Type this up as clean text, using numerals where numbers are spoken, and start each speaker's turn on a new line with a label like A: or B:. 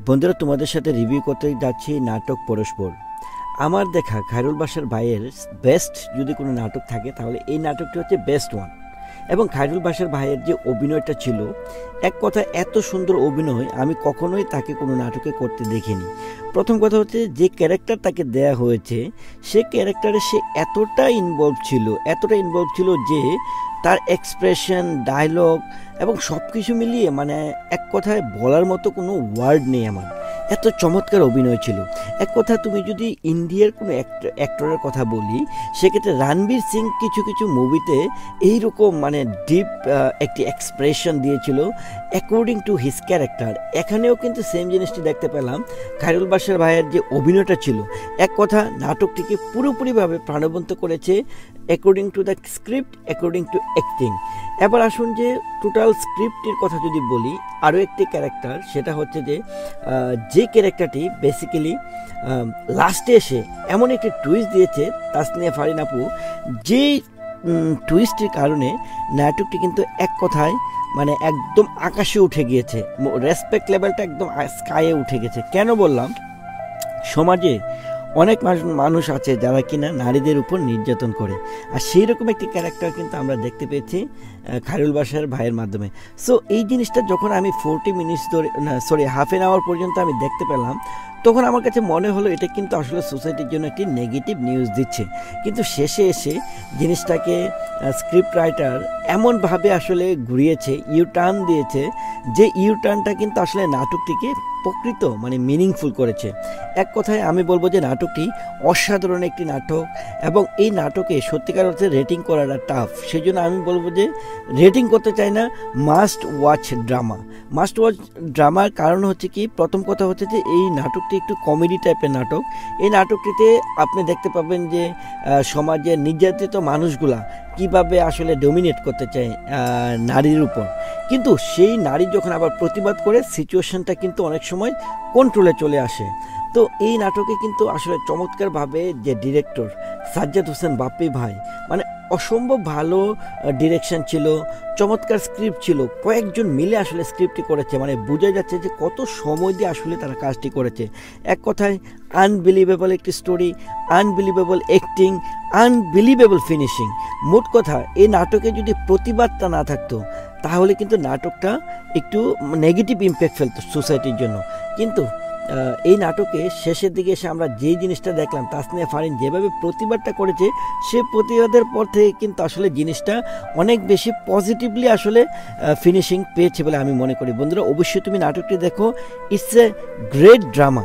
A: বন্ধুরা, তোমাদের সাথে রিভিউ করতে যাচ্ছি নাটক পরস্পর। আমার দেখা খায়রুল বাশার ভাইয়ের বেস্ট যদি কোনো নাটক থাকে তাহলে এই নাটকটি হচ্ছে বেস্ট ওয়ান। এবং খায়রুল বাশার ভাইয়ের যে অভিনয়টা ছিল, এক কথা এত সুন্দর অভিনয় আমি কখনোই তাকে কোনো নাটকে করতে দেখিনি। প্রথম কথা হচ্ছে যে ক্যারেক্টার তাকে দেয়া হয়েছে সে ক্যারেক্টারে সে এতটা ইনভলভ ছিল যে তার এক্সপ্রেশন, ডায়লগ এবং সব কিছু মিলিয়ে মানে এক কথায় বলার মতো কোনো ওয়ার্ড নেই আমার, এত চমৎকার অভিনয় ছিল। এক কথা তুমি যদি ইন্ডিয়ার কোনো অ্যাক্টরের কথা বলি সেক্ষেত্রে রণবীর সিং কিছু কিছু মুভিতে এইরকম মানে ডিপ একটি এক্সপ্রেশন দিয়েছিল অ্যাকর্ডিং টু হিজ ক্যারেক্টার। এখানেও কিন্তু সেম জিনিসটি দেখতে পেলাম। খায়রুল বাশার ভাইয়ের যে অভিনয়টা ছিল, এক কথা নাটকটিকে পুরোপুরিভাবে প্রাণবন্ত করেছে according to the script, according to acting. এবার আসুন যে টোটাল স্ক্রিপ্টের কথা যদি বলি, আরও একটি ক্যারেক্টার, সেটা হচ্ছে যে ক্যারেক্টারটি বেসিক্যালি লাস্টে এসে এমন একটি টুইস্ট দিয়েছে তাসনিয়া ফারিন আপু, যে টুইস্টের কারণে নাটকটি কিন্তু এক কথায় মানে একদম আকাশে উঠে গিয়েছে, রেসপেক্ট লেভেলটা একদম স্কাইয়ে উঠে গেছে। কেন বললাম? সমাজে অনেক মানুষ আছে যারা কিনা নারীদের উপর নির্যাতন করে, আর সেই রকম একটি ক্যারেক্টার কিন্তু আমরা দেখতে পেয়েছি খায়রুল বাশার ভাইয়ের মাধ্যমে। সো এই জিনিসটা যখন আমি 40 মিনিটস ধরে হাফ অ্যান আওয়ার পর্যন্ত আমি দেখতে পেলাম, তখন আমার কাছে মনে হলো এটা কিন্তু আসলে সোসাইটির জন্য একটি নেগেটিভ নিউজ দিচ্ছে। কিন্তু শেষে এসে জিনিসটাকে স্ক্রিপ্ট রাইটার এমনভাবে আসলে ঘুরিয়েছে, ইউটার্ন দিয়েছে, যে ইউটার্নটা কিন্তু আসলে নাটকটিকে প্রকৃত মানে মিনিংফুল করেছে। এক কথায় আমি বলবো যে নাটকটি অসাধারণ একটি নাটক, এবং এই নাটকে সত্যিকার অর্থে রেটিং করাটা টাফ। সেই জন্য আমি বলবো যে রেটিং করতে চাই না, মাস্ট ওয়াচ ড্রামার কারণ হচ্ছে কি, প্রথম কথা হচ্ছে যে এই নাটকটি একটু কমেডি টাইপের নাটক। এই নাটকটিতে আপনি দেখতে পাবেন যে সমাজের নির্যাতিত মানুষগুলা কিভাবে আসলে ডমিনেট করতে চায় নারীর উপর, কিন্তু সেই নারী যখন আবার প্রতিবাদ করে সিচুয়েশনটা কিন্তু অনেক সময় কন্ট্রোলে চলে আসে। তো এই নাটকে কিন্তু আসলে চমৎকারভাবে যে ডিরেক্টর সাজ্জাদ হোসেন বাপ্পি ভাই, মানে অসম্ভব ভালো ডিরেকশন ছিল, চমৎকার স্ক্রিপ্ট ছিল, কয়েকজন মিলে আসলে স্ক্রিপ্টটি করেছে, মানে বোঝা যাচ্ছে যে কত সময় দিয়ে আসলে তারা কাজটি করেছে। এক কথায় আনবিলিভেবল একটি story, unbelievable acting, unbelievable finishing. মোট কথা এই নাটকে যদি প্রতিবাদটা না থাকতো তাহলে কিন্তু নাটকটা একটু নেগেটিভ ইম্প্যাক্ট ফেলতো সোসাইটির জন্য। কিন্তু এই নাটকে শেষের দিকে এসে আমরা যেই জিনিসটা দেখলাম, তাসনিয়া ফারিন যেভাবে প্রতিবাদটা করেছে, সে প্রতিবাদের পর থেকে কিন্তু আসলে জিনিসটা অনেক বেশি পজিটিভলি আসলে ফিনিশিং পেয়েছে বলে আমি মনে করি। বন্ধুরা, অবশ্যই তুমি নাটকটি দেখো, ইটস এ গ্রেট ড্রামা।